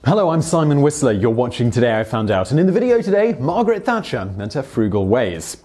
Hello, I'm Simon Whistler. You're watching Today I Found Out, and in the video today, Margaret Thatcher and her frugal ways.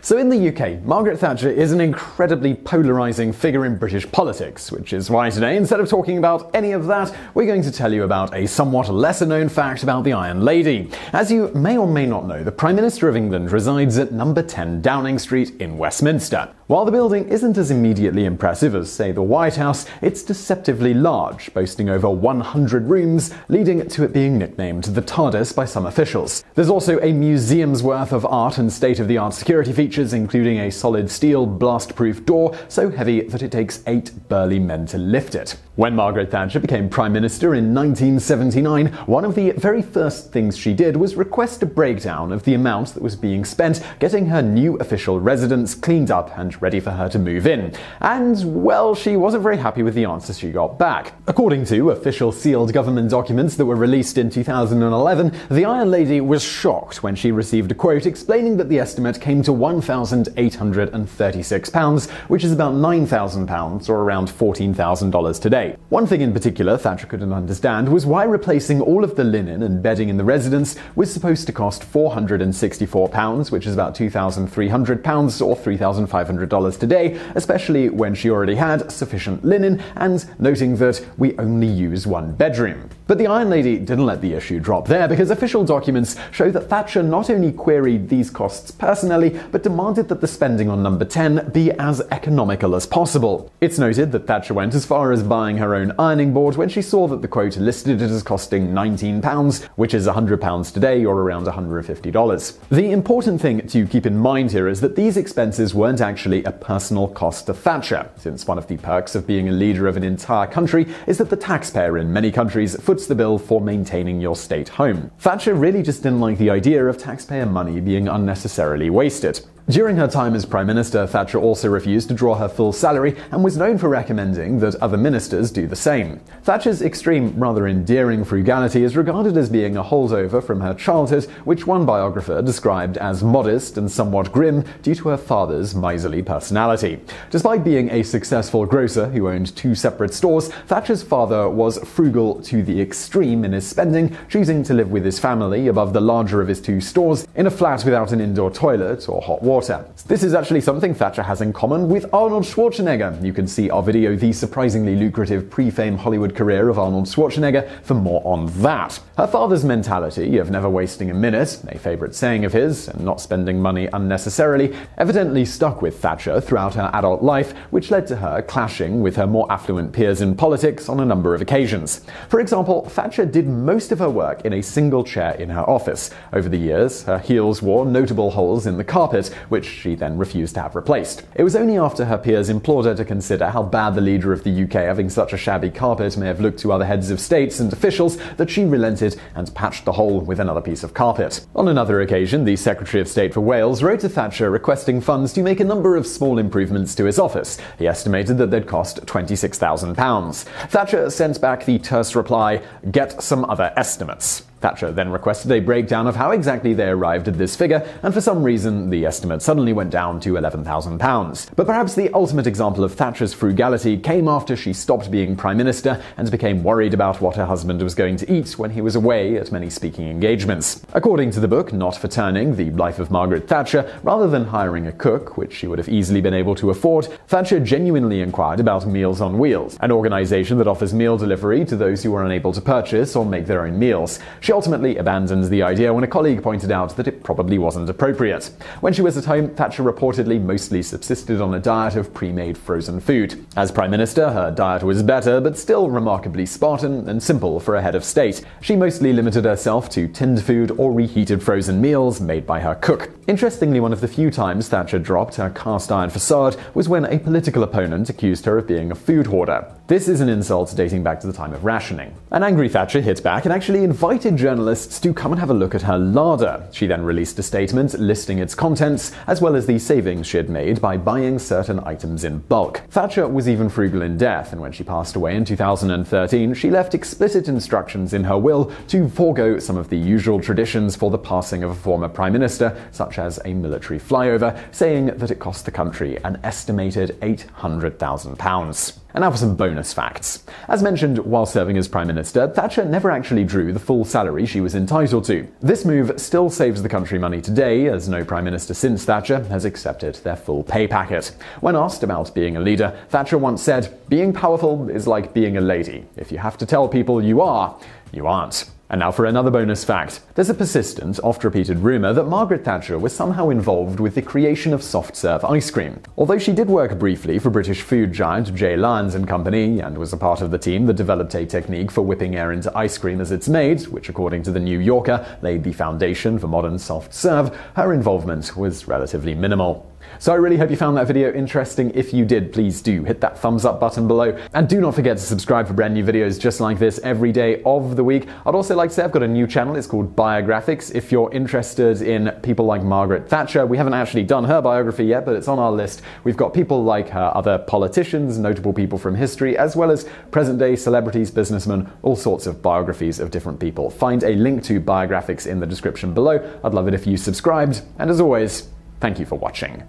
So in the UK, Margaret Thatcher is an incredibly polarising figure in British politics, which is why today, instead of talking about any of that, we're going to tell you about a somewhat lesser-known fact about the Iron Lady. As you may or may not know, the Prime Minister of England resides at number 10 Downing Street in Westminster. While the building isn't as immediately impressive as, say, the White House, it's deceptively large, boasting over 100 rooms, leading to it being nicknamed the TARDIS by some officials. There's also a museum's worth of art and state-of-the-art security features, including a solid steel blast-proof door so heavy that it takes 8 burly men to lift it. When Margaret Thatcher became Prime Minister in 1979, one of the very first things she did was request a breakdown of the amount that was being spent getting her new official residence cleaned up and ready for her to move in. And, well, she wasn't very happy with the answers she got back. According to official sealed government documents that were released in 2011, the Iron Lady was shocked when she received a quote explaining that the estimate came to £1,836, which is about £9,000 or around $14,000 today. One thing in particular Thatcher couldn't understand was why replacing all of the linen and bedding in the residence was supposed to cost £464, which is about £2,300 or $3,500 today, especially when she already had sufficient linen, and noting that we only use one bedroom. But the Iron Lady didn't let the issue drop there, because official documents show that Thatcher not only queried these costs personally, but demanded that the spending on number 10 be as economical as possible. It's noted that Thatcher went as far as buying her own ironing board when she saw that the quote listed it as costing £19, which is £100 today or around $150. The important thing to keep in mind here is that these expenses weren't actually a personal cost to Thatcher, since one of the perks of being a leader of an entire country is that the taxpayer in many countries foots the bill for maintaining your state home. Thatcher really just didn't like the idea of taxpayer money being unnecessarily wasted. During her time as Prime Minister, Thatcher also refused to draw her full salary and was known for recommending that other ministers do the same. Thatcher's extreme, rather endearing frugality is regarded as being a holdover from her childhood, which one biographer described as modest and somewhat grim due to her father's miserly personality. Despite being a successful grocer who owned 2 separate stores, Thatcher's father was frugal to the extreme in his spending, choosing to live with his family above the larger of his 2 stores in a flat without an indoor toilet or hot water. This is actually something Thatcher has in common with Arnold Schwarzenegger. You can see our video, The Surprisingly Lucrative Pre-Fame Hollywood Career of Arnold Schwarzenegger, for more on that. Her father's mentality of never wasting a minute, a favourite saying of his, and not spending money unnecessarily, evidently stuck with Thatcher throughout her adult life, which led to her clashing with her more affluent peers in politics on a number of occasions. For example, Thatcher did most of her work in a single chair in her office. Over the years, her heels wore notable holes in the carpet, which she then refused to have replaced. It was only after her peers implored her to consider how bad the leader of the UK having such a shabby carpet may have looked to other heads of states and officials that she relented and patched the hole with another piece of carpet. On another occasion, the Secretary of State for Wales wrote to Thatcher requesting funds to make a number of small improvements to his office. He estimated that they'd cost £26,000. Thatcher sent back the terse reply, "Get some other estimates." Thatcher then requested a breakdown of how exactly they arrived at this figure, and for some reason the estimate suddenly went down to £11,000. But perhaps the ultimate example of Thatcher's frugality came after she stopped being Prime Minister and became worried about what her husband was going to eat when he was away at many speaking engagements. According to the book Not for Turning: The Life of Margaret Thatcher, rather than hiring a cook, which she would have easily been able to afford, Thatcher genuinely inquired about Meals on Wheels, an organisation that offers meal delivery to those who are unable to purchase or make their own meals. She ultimately abandoned the idea when a colleague pointed out that it probably wasn't appropriate. When she was at home, Thatcher reportedly mostly subsisted on a diet of pre-made frozen food. As Prime Minister, her diet was better, but still remarkably Spartan and simple for a head of state. She mostly limited herself to tinned food or reheated frozen meals made by her cook. Interestingly, one of the few times Thatcher dropped her cast-iron facade was when a political opponent accused her of being a food hoarder. This is an insult dating back to the time of rationing. An angry Thatcher hit back and actually invited journalists to come and have a look at her larder. She then released a statement listing its contents, as well as the savings she had made by buying certain items in bulk. Thatcher was even frugal in death, and when she passed away in 2013, she left explicit instructions in her will to forego some of the usual traditions for the passing of a former Prime Minister, such as a military flyover, saying that it cost the country an estimated £800,000. And now for some bonus facts. As mentioned while serving as Prime Minister, Thatcher never actually drew the full salary she was entitled to. This move still saves the country money today, as no Prime Minister since Thatcher has accepted their full pay packet. When asked about being a leader, Thatcher once said, "Being powerful is like being a lady. If you have to tell people you are, you aren't." And now for another bonus fact. There's a persistent, oft-repeated rumour that Margaret Thatcher was somehow involved with the creation of soft-serve ice cream. Although she did work briefly for British food giant J. Lyons and Company, and was a part of the team that developed a technique for whipping air into ice cream as it's made, which according to the New Yorker laid the foundation for modern soft-serve, her involvement was relatively minimal. So I really hope you found that video interesting. If you did, please do hit that thumbs up button below. And do not forget to subscribe for brand new videos just like this every day of the week. I'd also like to say I've got a new channel. It's called Biographics. If you're interested in people like Margaret Thatcher, we haven't actually done her biography yet, but it's on our list. We've got people like her, other politicians, notable people from history, as well as present-day celebrities, businessmen, all sorts of biographies of different people. Find a link to Biographics in the description below. I'd love it if you subscribed. And as always, thank you for watching.